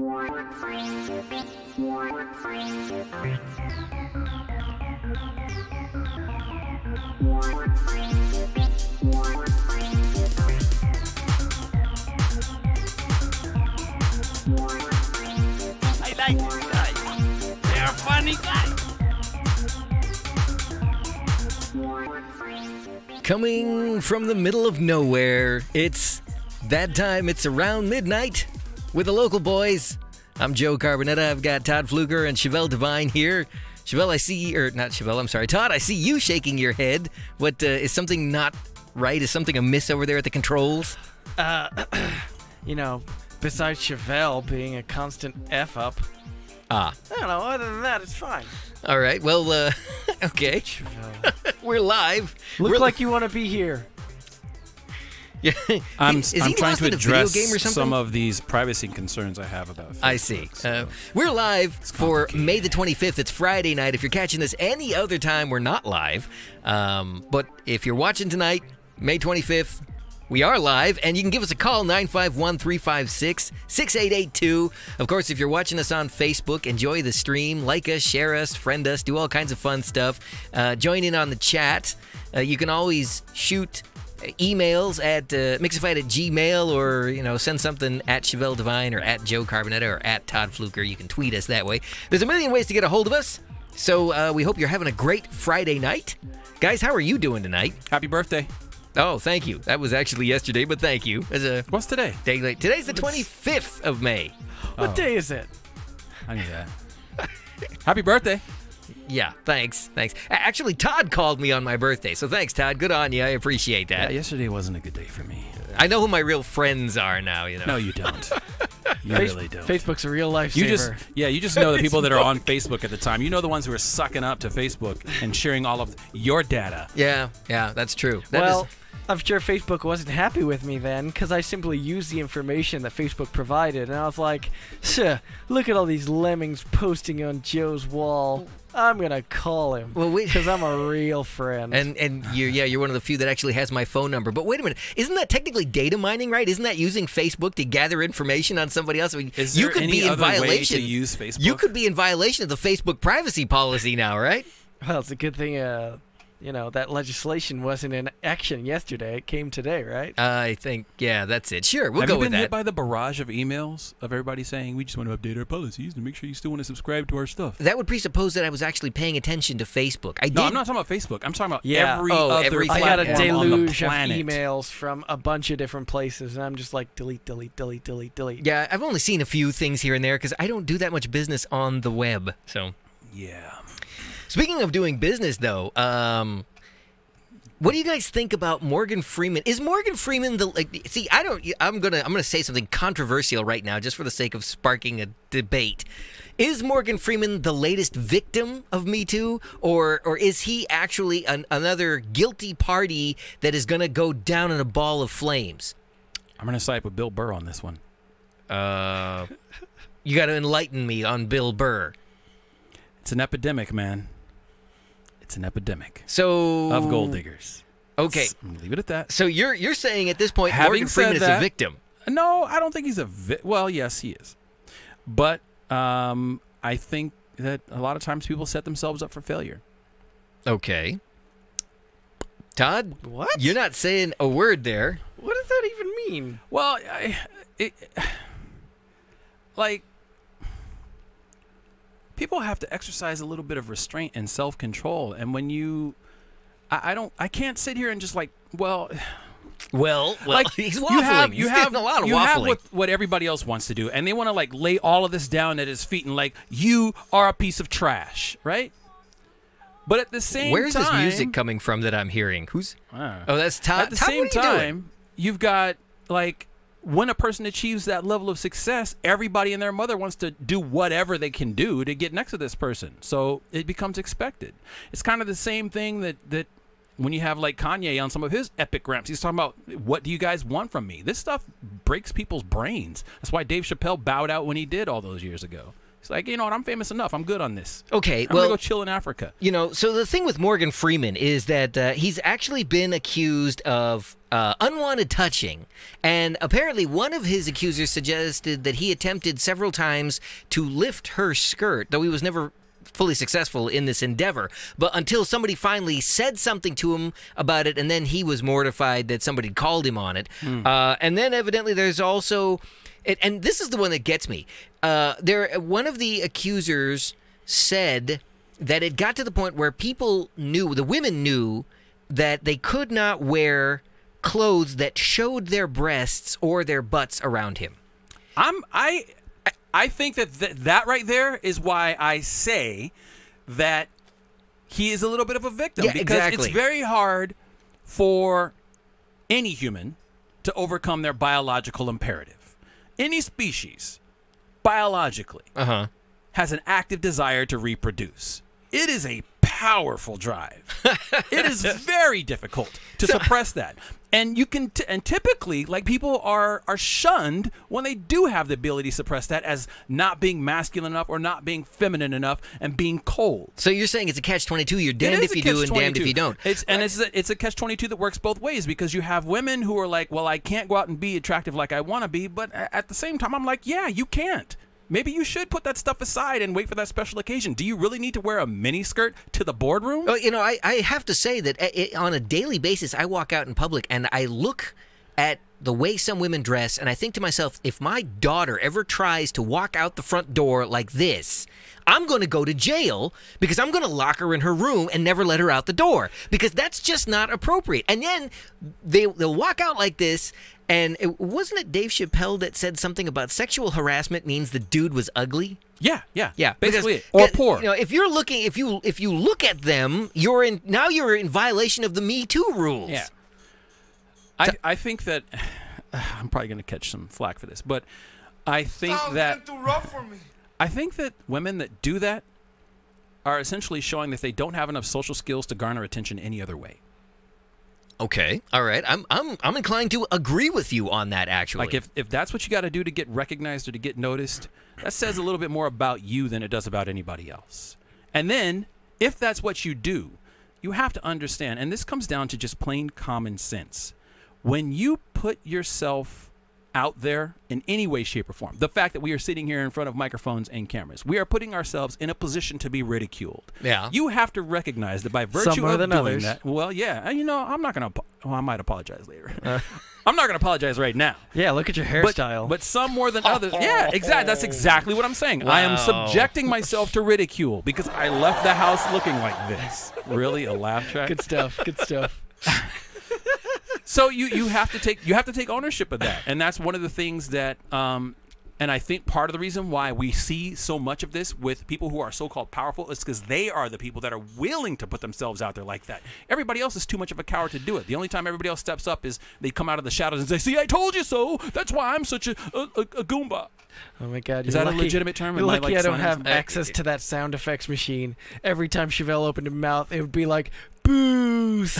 I like these guys. They're funny guys. Coming from the middle of nowhere, it's that time. It's around midnight with the local boys. I'm Joe Carbonetta. I've got Todd Fluger and Chevelle Devine here. Chevelle, I see, or not Chevelle, I'm sorry. Todd, I see you shaking your head. What, is something not right? Is something amiss over there at the controls? You know, besides Chevelle being a constant F-up. Ah. I don't know, other than that, it's fine. All right, well, okay. We're live. Look like you want to be here. Yeah. I'm Is he trying lost to in a video address game or something? some of these privacy concerns I have about Facebook. I see. So We're live for May the 25th. It's Friday night. If you're catching this any other time, we're not live. But if you're watching tonight, May 25th, we are live, and you can give us a call, 951-356-6882. Of course, if you're watching us on Facebook, enjoy the stream. Like us, share us, friend us, do all kinds of fun stuff. Join in on the chat. You can always shoot emails at mixify@gmail, or send something at Chevelle Devine or at Joe Carbonetta or at Todd Fluker. You can tweet us that way. There's a million ways to get a hold of us, so we hope you're having a great Friday night. Guys, how are you doing tonight? happy birthday. Oh, thank you. That was actually yesterday, but thank you. What's today? Day late. Today's the 25th of May. What day is it? I knew that. Happy birthday. Yeah, thanks. Actually, Todd called me on my birthday, so thanks, Todd. Good on you. I appreciate that. Yeah, yesterday wasn't a good day for me. I know who my real friends are now, No, you don't. You really don't. Facebook's a real life You saver. just know the people that are on Facebook at the time. You know the ones who are sucking up to Facebook and sharing all of your data. Yeah, that's true. I'm sure Facebook wasn't happy with me then, because I simply used the information that Facebook provided, and I was like, look at all these lemmings posting on Joe's wall. I'm gonna call him because I'm a real friend. And you're one of the few that actually has my phone number. But wait a minute, isn't that technically data mining, right? Isn't that using Facebook to gather information on somebody else? I mean, Is there you could any be in other violation. way to use Facebook? You could be in violation of the Facebook privacy policy now, right? Well, it's a good thing, that legislation wasn't in action yesterday. It came today, right? I think, yeah, that's it. Sure, we'll Have go you with been that. hit by the barrage of emails of everybody saying we just want to update our policies to make sure you still want to subscribe to our stuff? That would presuppose that I was actually paying attention to Facebook. No, I'm not talking about Facebook. I'm talking about every every I got a platform on the deluge of planet. emails from a bunch of different places, and I'm just like, delete, delete, delete, delete, delete. Yeah, I've only seen a few things here and there because I don't do that much business on the web. So, Yeah. speaking of doing business, though, what do you guys think about Morgan Freeman? Is Morgan Freeman I'm gonna say something controversial right now, just for the sake of sparking a debate. Is Morgan Freeman the latest victim of Me Too, or is he actually another guilty party that is gonna go down in a ball of flames? I'm going to side with Bill Burr on this one. You got to enlighten me on Bill Burr. It's an epidemic, man. It's an epidemic So of gold diggers. Okay. I'm gonna leave it at that. So you're saying at this point Having Morgan Freeman is said a that- victim? No, I don't think he's well, yes, he is. But I think that a lot of times people set themselves up for failure. Okay. Todd? What? You're not saying a word there. What does that even mean? Well, people have to exercise a little bit of restraint and self-control, and when I can't sit here and just like, well, like he's waffling. He's getting a lot of waffling. You have what everybody else wants to do, and they want to like lay all of this down at his feet and like, you are a piece of trash, right? But at the same time, where's this music coming from that I'm hearing? Who's? Oh, that's Todd. At the Todd, same what are you doing? time, you've got like, when a person achieves that level of success, everybody and their mother wants to do whatever they can do to get next to this person. So it becomes expected. It's kind of the same thing that when you have like Kanye on some of his epic ramps, he's talking about, what do you guys want from me? This stuff breaks people's brains. That's why Dave Chappelle bowed out when he did all those years ago. He's like, you know what? I'm famous enough. I'm good on this. Okay, I'm gonna go chill in Africa. You know, so the thing with Morgan Freeman is that he's actually been accused of unwanted touching, and apparently one of his accusers suggested that he attempted several times to lift her skirt, though he was never fully successful in this endeavor, but until somebody finally said something to him about it, and then he was mortified that somebody called him on it. And then evidently there's also, and this is the one that gets me, one of the accusers said that it got to the point where people knew, the women knew, that they could not wear clothes that showed their breasts or their butts around him. I think that right there is why I say that he is a little bit of a victim. Yeah, because exactly. It's very hard for any human to overcome their biological imperative. Any species, biologically, has an active desire to reproduce. It is a powerful drive. It is very difficult to suppress that. And you can, and typically, like, people are shunned when they do have the ability to suppress that as not being masculine enough or not being feminine enough and being cold. So you're saying it's a catch-22. You're damned if you do and damned if you don't. It's a catch-22 that works both ways, because you have women who are like, well, I can't go out and be attractive like I want to be, but at the same time, I'm like, yeah, you can't. Maybe you should put that stuff aside and wait for that special occasion. Do you really need to wear a miniskirt to the boardroom? Well, you know, I have to say that on a daily basis, I walk out in public and I look at the way some women dress, and I think to myself, if my daughter ever tries to walk out the front door like this, I'm going to go to jail, because I'm going to lock her in her room and never let her out the door, because that's just not appropriate. And then they'll walk out like this. And wasn't it Dave Chappelle that said something about sexual harassment means the dude was ugly? Yeah. Because, Basically, or poor. You know, if you're looking, if you look at them, you're in violation of the Me Too rules. Yeah. I think that I'm probably going to catch some flack for this, but I think that too rough for me. I think that women that do that are essentially showing that they don't have enough social skills to garner attention any other way. Okay, all right. I'm inclined to agree with you on that, actually. Like, if that's what you got to do to get recognized or to get noticed, that says a little bit more about you than it does about anybody else. And then, if that's what you do, you have to understand, and this comes down to just plain common sense. When you put yourself out there in any way, shape, or form, the fact that we are sitting here in front of microphones and cameras, we are putting ourselves in a position to be ridiculed. Yeah. You have to recognize that by virtue of doing others. that, well, yeah, you know, I'm not going to, well, I might apologize later. I'm not going to apologize right now. Yeah, look at your hairstyle. But some more than others. Yeah, exactly. That's exactly what I'm saying. I am subjecting myself to ridicule because I left the house looking like this. Really, a laugh track? Good stuff. Good stuff. So you have to take ownership of that, and that's one of the things that and I think part of the reason why we see so much of this with people who are so-called powerful is because they are the people that are willing to put themselves out there like that. Everybody else is too much of a coward to do it. The only time everybody else steps up is they come out of the shadows and say, "See, I told you so. That's why I'm such a Goomba." Oh my God! Is that a legitimate term? You're lucky I don't have access to that sound effects machine. Every time Chevelle opened her mouth, it would be like, "Boost."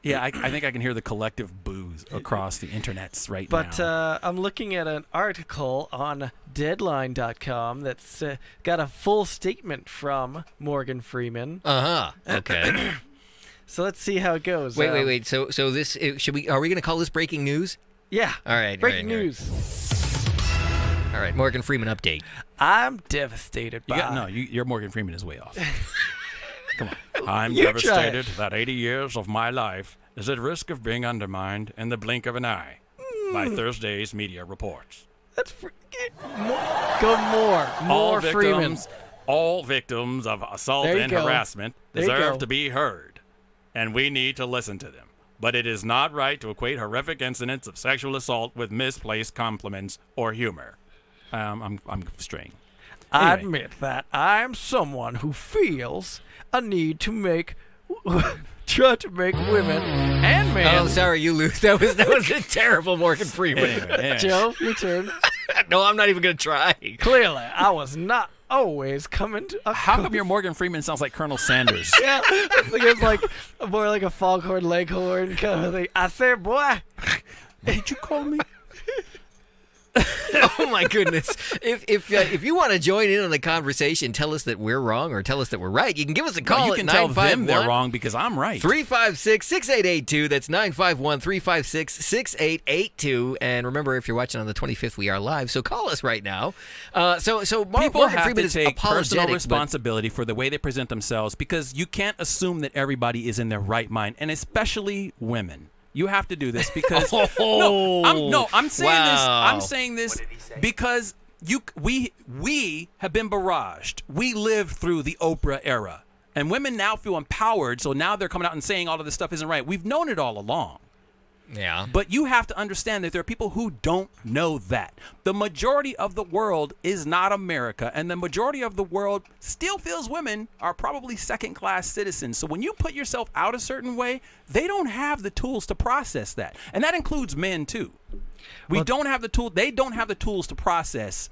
Yeah, I think I can hear the collective boos across the internets right now. But I'm looking at an article on Deadline.com that's got a full statement from Morgan Freeman. Okay. So let's see how it goes. Wait. So this are we going to call this breaking news? Yeah. All right. Breaking news. All right. Morgan Freeman update. I'm devastated by. Your Morgan Freeman is way off. Come on. I'm devastated that 80 years of my life is at risk of being undermined in the blink of an eye by Thursday's media reports. That's go more Freeman. All victims of assault and harassment deserve to be heard, and we need to listen to them. But it is not right to equate horrific incidents of sexual assault with misplaced compliments or humor. I'm straying. I admit that I'm someone who feels a need to try to make women and men. Oh, sorry, you lose. That was a terrible Morgan Freeman. Anyway. Joe, your turn. No, I'm not even going to try. Clearly, I was not always coming to a How come your Morgan Freeman sounds like Colonel Sanders? Yeah, I think it's like more like a foghorn leghorn kind of thing. I said, boy. What did you call me? Oh my goodness. If you want to join in on the conversation, tell us that we're wrong or tell us that we're right. You can give us a call you at can tell them 951 they're wrong because I'm right. 356-6882. That's 951-356-6882. And remember, if you're watching on the 25th, we are live, so call us right now. So People Morgan have Freeman to is take personal apologetic, responsibility for the way they present themselves because you can't assume that everybody is in their right mind, and especially women. You have to do this because I'm saying this. I'm saying this because we have been barraged. We lived through the Oprah era, and women now feel empowered. So now they're coming out and saying all of this stuff isn't right. We've known it all along. Yeah. But you have to understand that there are people who don't know that. The majority of the world is not America, and the majority of the world still feels women are probably second-class citizens. So when you put yourself out a certain way, they don't have the tools to process that. And that includes men, too. They don't have the tools to process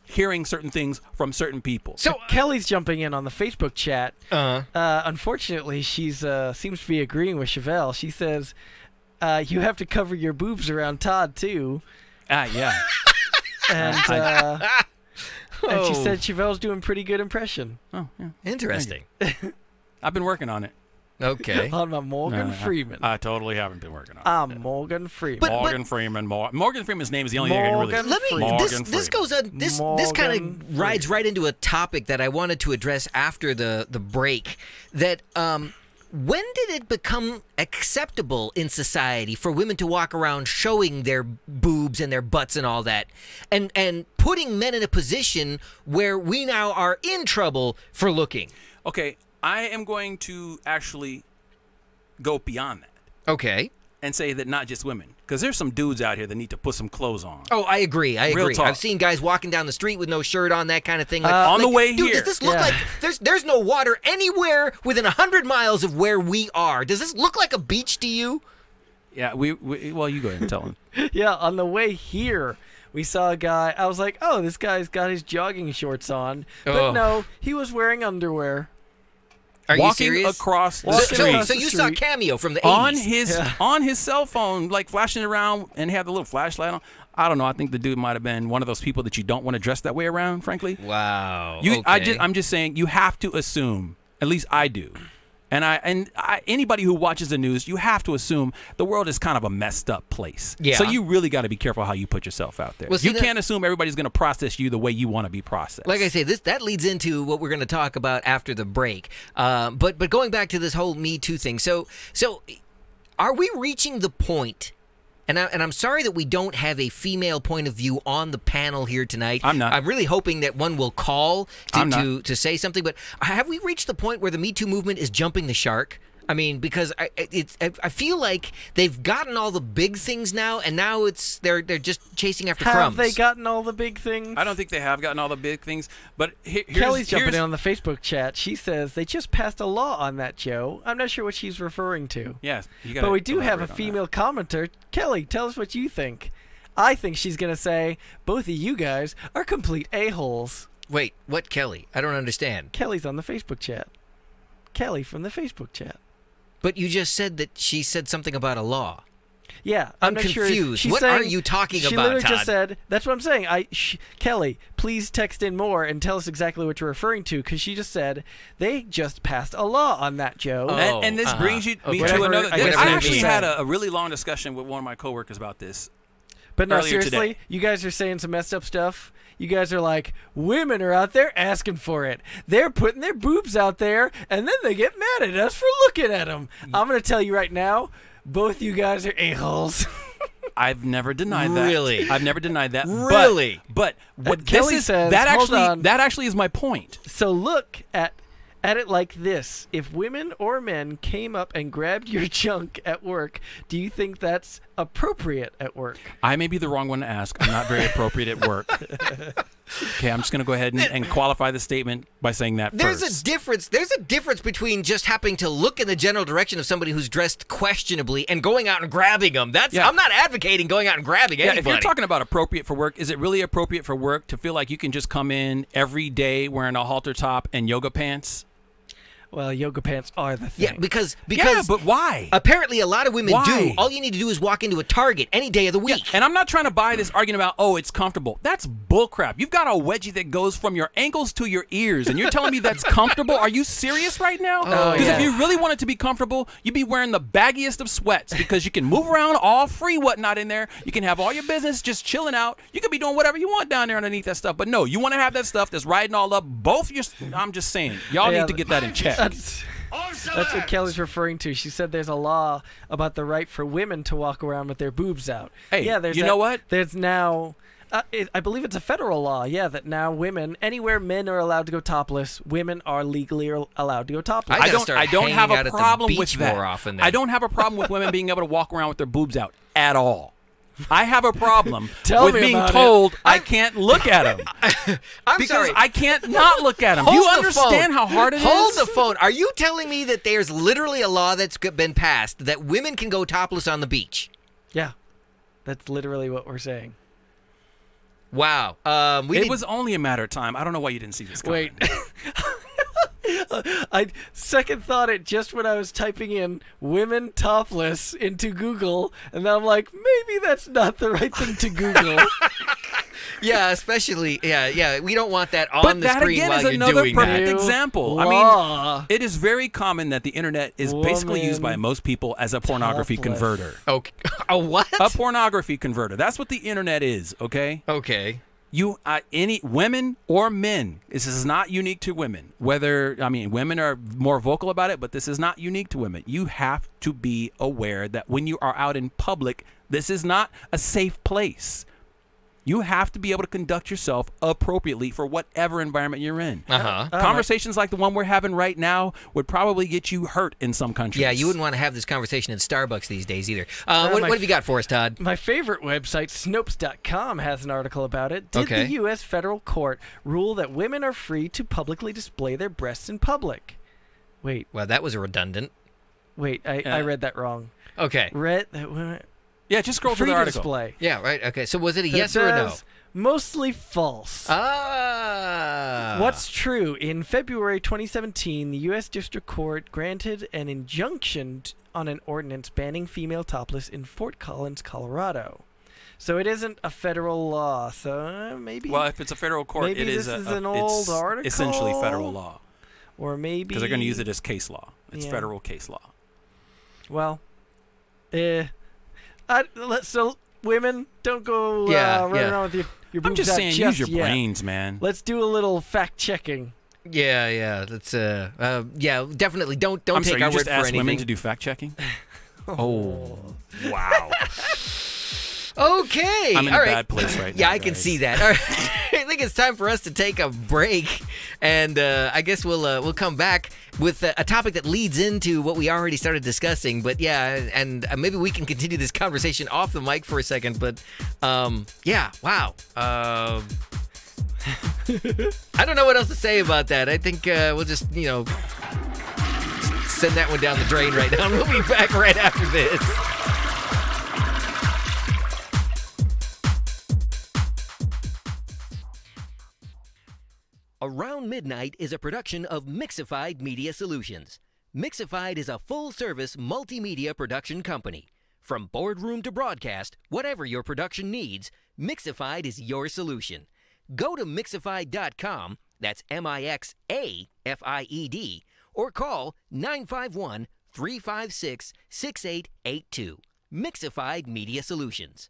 hearing certain things from certain people. So Kelly's jumping in on the Facebook chat. Unfortunately, she's seems to be agreeing with Chevelle. She says, you have to cover your boobs around Todd, too. Yeah. And, and she said Chevelle's doing pretty good impression. Oh, yeah. Interesting. I've been working on it. Okay. On my Morgan Freeman. I totally haven't been working on it. Morgan Freeman. Morgan Freeman's name is the only thing I can really... This goes on. This kind of rides right into a topic that I wanted to address after the break. That when did it become acceptable in society for women to walk around showing their boobs and their butts and all that, and putting men in a position where we now are in trouble for looking? Okay, I am going to actually go beyond that. Okay. And say that not just women, because there's some dudes out here that need to put some clothes on. Oh, I agree. Real talk. I've seen guys walking down the street with no shirt on, that kind of thing. On the way dude, here. Does this look like there's no water anywhere within 100 miles of where we are? Does this look like a beach to you? Yeah, well, you go ahead and tell him. Yeah, on the way here, we saw a guy. I was like, oh, this guy's got his jogging shorts on. But no, he was wearing underwear. Are walking you serious? Across the street. So you saw Cameo from the 80s. On his cell phone, like flashing it around and had the little flashlight on. I don't know. I think the dude might have been one of those people that you don't want to dress that way around, frankly. Wow. I'm just saying you have to assume, at least I do. And anybody who watches the news, you have to assume the world is kind of a messed up place. Yeah. So you really got to be careful how you put yourself out there. Well, you can't assume everybody's going to process you the way you want to be processed. Like I say, that leads into what we're going to talk about after the break. But going back to this whole Me Too thing, so are we reaching the point? And I'm sorry that we don't have a female point of view on the panel here tonight. I'm not. I'm really hoping that one will call to say something. But have we reached the point where the Me Too movement is jumping the shark? I mean, because I feel like they've gotten all the big things now, and now they're just chasing after crumbs. Have they gotten all the big things? I don't think they have gotten all the big things. But Kelly's jumping in on the Facebook chat. She says they just passed a law on that, Joe. I'm not sure what she's referring to. Yes, but we do have a female commenter. Kelly, tell us what you think. I think she's going to say both of you guys are complete a-holes. Wait, what Kelly? I don't understand. Kelly's on the Facebook chat. Kelly from the Facebook chat. But you just said that she said something about a law. Yeah, I'm confused. Sure. What are you talking about, She literally Todd? just said, that's what I'm saying. Kelly, please text in more and tell us exactly what you're referring to, because she just said they just passed a law on that, Joe. And this brings me to another. I actually had a really long discussion with one of my coworkers about this. But no, seriously, today. You guys are saying some messed up stuff. You guys are like, women are out there asking for it. They're putting their boobs out there, and then they get mad at us for looking at them. I'm going to tell you right now, both you guys are a-holes. I've never denied that. Really? I've never denied that. Really? But what Kelly says, that hold actually is my point. So look at it like this. If women or men came up and grabbed your junk at work, do you think that's appropriate at work? I may be the wrong one to ask. I'm not very appropriate at work. Okay, I'm just going to go ahead and qualify the statement by saying that There's first. There's a difference between just happening to look in the general direction of somebody who's dressed questionably and going out and grabbing them. I'm not advocating going out and grabbing anybody. If you're talking about appropriate for work, is it really appropriate for work to feel like you can just come in every day wearing a halter top and yoga pants? Well, yoga pants are the thing. Yeah, because Yeah, but why? apparently a lot of women Why? do. All you need to do is walk into a Target any day of the week. And I'm not trying to buy this argument about, oh, it's comfortable. That's bullcrap. You've got a wedgie that goes from your ankles to your ears, and you're telling me that's comfortable? Are you serious right now? Because yeah. if you really want it to be comfortable, you'd be wearing the baggiest of sweats because you can move around all free whatnot in there. You can have all your business just chilling out. You can be doing whatever you want down there underneath that stuff. But no, you want to have that stuff that's riding all up both your... I'm just saying. Y'all Yeah, need to get that in check. That's what Kelly's referring to. She said there's a law about the right for women to walk around with their boobs out. Hey, yeah, there's you know what? There's now, I believe it's a federal law, yeah, that now women, anywhere men are allowed to go topless, women are legally allowed to go topless. I gotta I don't start have hanging a out at the problem with beach that. more often then. I don't have a problem with women being able to walk around with their boobs out at all. I have a problem Tell with me being about told I can't look at them. I'm Because sorry. I can't not look at them. Do Hold you the understand phone. how hard it is? Hold the phone. Are you telling me that there's literally a law that's been passed that women can go topless on the beach? Yeah, that's literally what we're saying. Wow. It was only a matter of time. I don't know why you didn't see this coming. Wait. I second thought it just when I was typing in women topless into Google, and then I'm like, maybe that's not the right thing to Google. Yeah, especially yeah. We don't want that on But the that screen again while is you're another doing perfect that. example. Law. I mean, it is very common that the internet is basically used by Woman most people as a pornography topless. converter. Okay. A what? A pornography converter. That's what the internet is, okay? Okay. You any women or men, this is not unique to women. Women are more vocal about it, but this is not unique to women. You have to be aware that when you are out in public, this is not a safe place. You have to be able to conduct yourself appropriately for whatever environment you're in. Conversations like the one we're having right now would probably get you hurt in some countries. Yeah, you wouldn't want to have this conversation in Starbucks these days either. What have you got for us, Todd? My favorite website, Snopes.com, has an article about it. Did Okay. the U.S. federal court rule that women are free to publicly display their breasts in public? Wait, Well, that was redundant. I read that wrong. Okay. Read that women Yeah, just scroll free through the to article. display. Yeah, right. Okay. So was it a So yes it or a no? says, mostly false. What's true? In February 2017, the U.S. District Court granted an injunction on an ordinance banning female topless in Fort Collins, Colorado. So it isn't a federal law. So maybe. Well, if it's a federal court, Maybe it is this is a, an it's old article? essentially federal law or maybe because they're going to use it as case law. It's Yeah. federal case law. Well, so women don't go running around with your boobs I'm just out saying, just use your yet. brains, man. Let's do a little fact checking. Yeah. That's definitely don't I'm take sorry, our you word just for asked anything. women to do fact checking. Oh, wow. Okay. I'm in All a right. bad place right now. Yeah, I can guys. see that. All right. I think it's time for us to take a break, and I guess we'll come back with a topic that leads into what we already started discussing. But yeah, and maybe we can continue this conversation off the mic for a second. But yeah, wow. I don't know what else to say about that. I think we'll just send that one down the drain right now. We'll be back right after this. Around Midnight is a production of Mixified Media Solutions. Mixified is a full-service multimedia production company. From boardroom to broadcast, whatever your production needs, Mixified is your solution. Go to Mixified.com, that's MIXAFIED, or call 951-356-6882. Mixified Media Solutions.